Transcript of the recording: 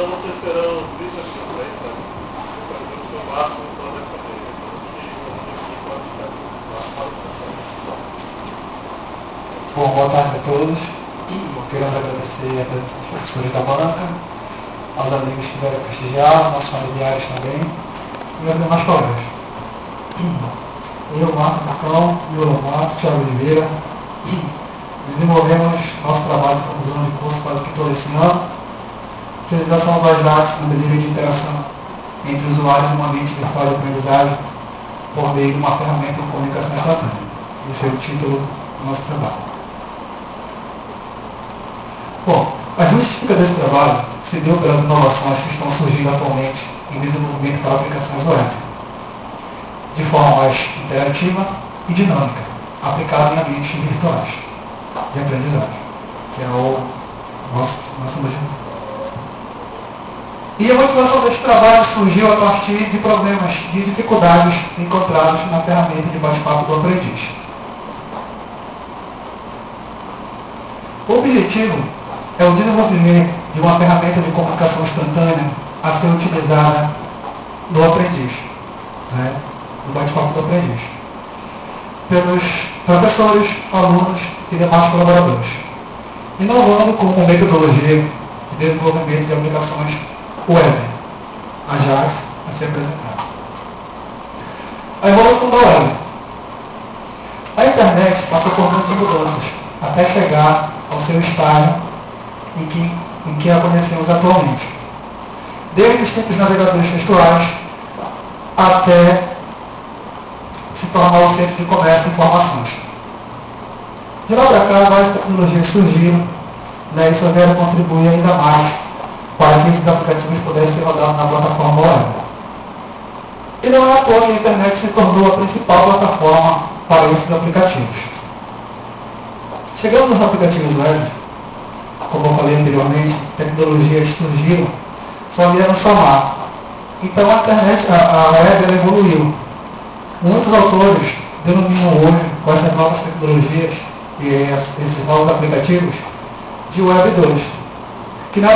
Então vocês terão 30 ações, sabe? Para ver o seu máximo toda a cadeia. Bom, boa tarde a todos. Querendo agradecer a presença dos professores da banca, aos amigos que vieram prestigiar, nossos familiares também, e aos demais colegas. Eu, Marco Marcão, Yolo Mato, Thiago Oliveira, desenvolvemos nosso trabalho de conclusão de curso quase que todo esse ano, utilização das dados no nível de interação entre usuários no ambiente virtual de aprendizagem por meio de uma ferramenta de comunicação instantânea. Esse é o título do nosso trabalho. Bom, a justificativa desse trabalho se deu pelas inovações que estão surgindo atualmente em desenvolvimento para aplicações web, de forma mais interativa e dinâmica, aplicada em ambientes virtuais de aprendizagem, que é o nosso objetivo. E a motivação desse trabalho surgiu a partir de problemas, de dificuldades encontradas na ferramenta de bate-papo do aprendiz. O objetivo é o desenvolvimento de uma ferramenta de comunicação instantânea a ser utilizada no aprendiz, no bate-papo do aprendiz, pelos professores, alunos e demais colaboradores, inovando com uma metodologia de desenvolvimento de aplicações web, Ajax, a ser apresentada. A evolução da web. A internet passou por muitas mudanças até chegar ao seu estágio em que a conhecemos atualmente. Desde os simples navegadores textuais até se tornar o centro de comércio e informações. De lá para cá, várias tecnologias surgiram, e isso vieram contribuir ainda mais para que esses aplicativos pudessem rodar na plataforma web. E não é à toa que a internet se tornou a principal plataforma para esses aplicativos. Chegando nos aplicativos web, como eu falei anteriormente, tecnologias surgiram, só vieram somar. Então a internet, a web, ela evoluiu. Muitos autores denominam hoje, com essas novas tecnologias e esses novos aplicativos, de Web 2, que nada